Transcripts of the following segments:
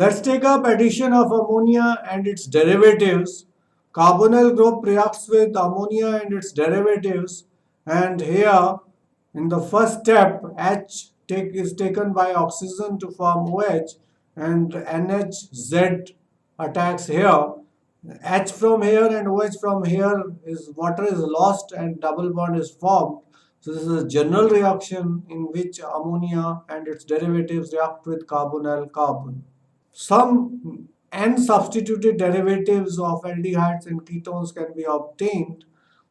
Let's take up addition of ammonia and its derivatives. Carbonyl group reacts with ammonia and its derivatives, and here in the first step is taken by oxygen to form OH, and NHZ attacks here. H from here and OH from here is water is lost and double bond is formed. So this is a general reaction in which ammonia and its derivatives react with carbonyl carbon. Some N-substituted derivatives of aldehydes and ketones can be obtained.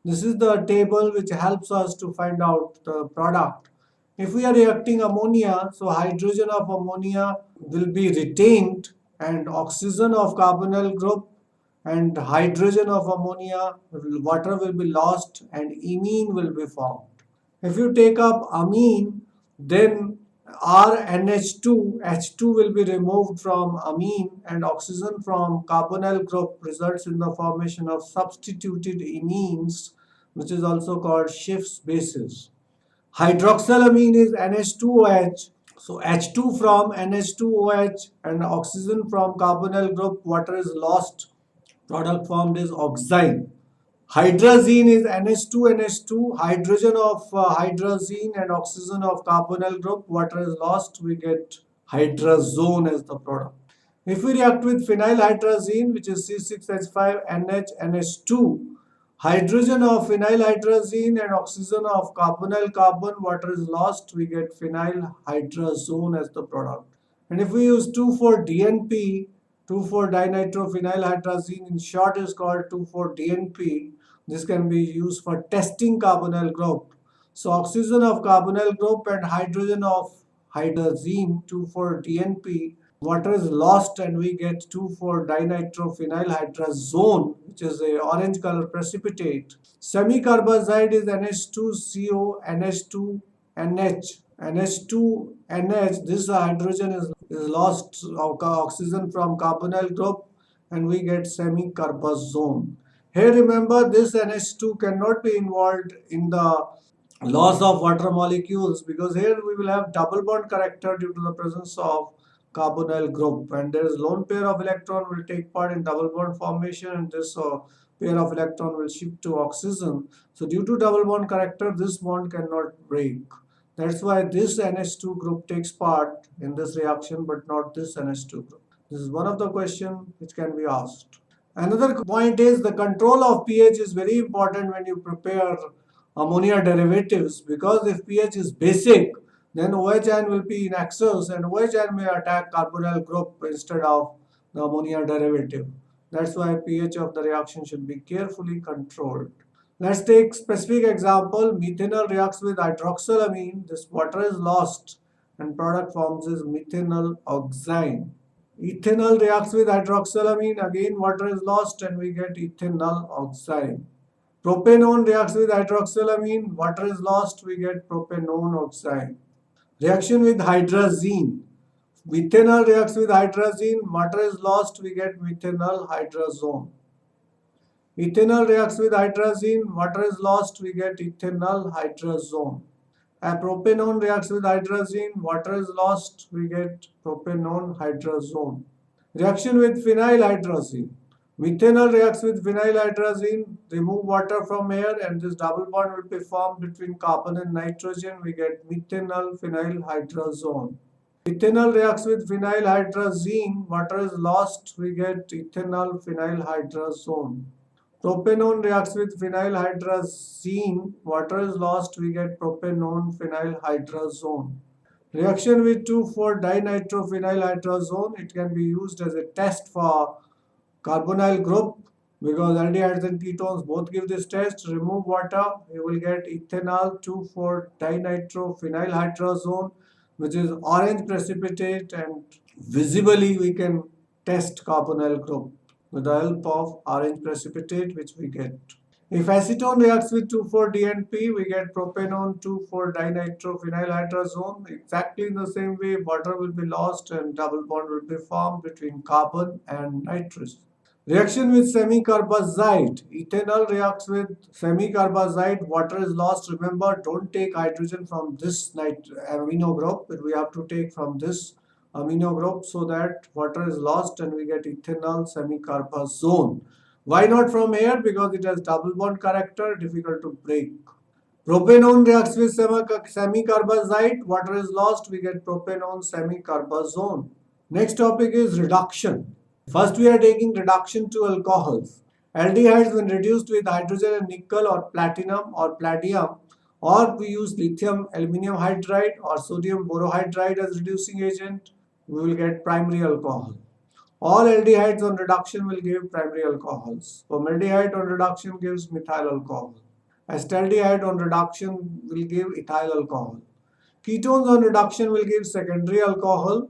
This is the table which helps us to find out the product. If we are reacting ammonia, so hydrogen of ammonia will be retained and oxygen of carbonyl group and hydrogen of ammonia, water will be lost and imine will be formed. If you take up amine, then RNH2, H2 will be removed from amine and oxygen from carbonyl group results in the formation of substituted imines, which is also called Schiff's bases. Hydroxylamine is NH2OH. So H2 from NH2OH and oxygen from carbonyl group, water is lost. Product formed is oxime. Hydrazine is NH2NH2, hydrogen of hydrazine and oxygen of carbonyl group. Water is lost, we get hydrazone as the product. If we react with phenylhydrazine, which is C6H5NH2, hydrogen of phenylhydrazine and oxygen of carbonyl carbon, water is lost, we get phenylhydrazone as the product. And if we use 2,4-DNP, 2,4-dinitrophenylhydrazine, in short is called 2,4-DNP. This can be used for testing carbonyl group. So oxygen of carbonyl group and hydrogen of hydrazine, 2,4-DNP, water is lost and we get 2,4-dinitrophenylhydrazone, which is a orange color precipitate. Semicarbazide is NH2CO, NH2NH. NH2NH, this hydrogen is lost of oxygen from carbonyl group and we get semicarbazone. Here remember, this NH2 cannot be involved in the loss of water molecules because here we will have double bond character due to the presence of carbonyl group, and there is lone pair of electron will take part in double bond formation and this pair of electron will shift to oxygen. So due to double bond character, this bond cannot break. That's why this NH2 group takes part in this reaction but not this NH2 group. This is one of the questions which can be asked. Another point is the control of pH is very important when you prepare ammonia derivatives, because if pH is basic, then OH ion will be in excess and OH ion may attack carbonyl group instead of the ammonia derivative. That's why pH of the reaction should be carefully controlled. Let's take specific example. Methanol reacts with hydroxylamine. This water is lost and product forms is methanol oxime. Ethanol reacts with hydroxylamine. Again water is lost and we get ethanol oxime. Propanone reacts with hydroxylamine. Water is lost, we get propanone oxide. Reaction with hydrazine. Methanol reacts with hydrazine. Water is lost, we get methanol hydrazone. Ethanol reacts with hydrazine. Water is lost, we get ethanol hydrazone. A propanone reacts with hydrazine. Water is lost, we get propanone hydrazone. Reaction with phenylhydrazine. Methanol reacts with phenylhydrazine, remove water from air and this double bond will be formed between carbon and nitrogen. We get methanol phenylhydrazone. Ethanol reacts with phenylhydrazine, water is lost, we get ethanol phenylhydrazone. Propanone reacts with phenylhydrazine, water is lost, we get propanone phenylhydrazone. Reaction with 2,4-dinitrophenylhydrazone, it can be used as a test for carbonyl group because aldehydes and ketones both give this test. Remove water, you will get ethanol 2,4-dinitrophenylhydrazone, which is orange precipitate, and visibly we can test carbonyl group with the help of orange precipitate which we get. If acetone reacts with 2,4-DNP, we get propanone 2,4-dinitrophenylhydrazone. Exactly in the same way, water will be lost and double bond will be formed between carbon and nitrogen. Reaction with semicarbazide. Ethanol reacts with semicarbazide. Water is lost. Remember, don't take hydrogen from this amino group, but we have to take from this amino group, so that water is lost and we get ethanol semicarbazone. Why not from here? Because it has double bond character, difficult to break. Propanone reacts with semicarbazide, water is lost, we get propanone semicarbazone. Next topic is reduction. First we are taking reduction to alcohols. Aldehydes when reduced with hydrogen and nickel or platinum or palladium, or we use lithium aluminum hydride or sodium borohydride as reducing agent, we will get primary alcohol. All aldehydes on reduction will give primary alcohols. Formaldehyde on reduction gives methyl alcohol. Acetaldehyde on reduction will give ethyl alcohol. Ketones on reduction will give secondary alcohol.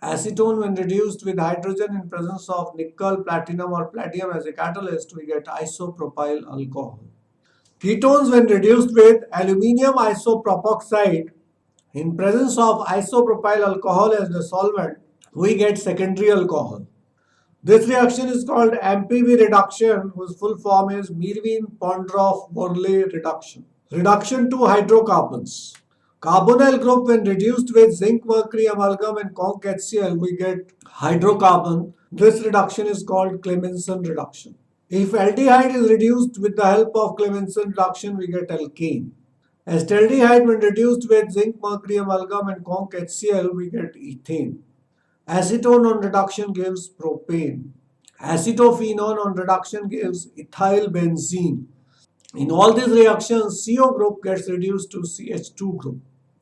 Acetone when reduced with hydrogen in presence of nickel, platinum or palladium as a catalyst, we get isopropyl alcohol. Ketones when reduced with aluminium isopropoxide in presence of isopropyl alcohol as the solvent, we get secondary alcohol. This reaction is called MPV reduction, whose full form is Meerwein-Pondorf-Morley reduction. Reduction to hydrocarbons. Carbonyl group when reduced with zinc mercury amalgam and conc HCl, we get hydrocarbon. This reduction is called Clemmensen reduction. If aldehyde is reduced with the help of Clemmensen reduction, we get alkane. Acetaldehyde when reduced with zinc mercury amalgam and conc HCl, we get ethane. Acetone on reduction gives propane. Acetophenone on reduction gives ethyl benzene. In all these reactions, CO group gets reduced to CH2 group.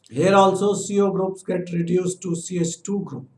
Here also CO groups get reduced to CH2 group.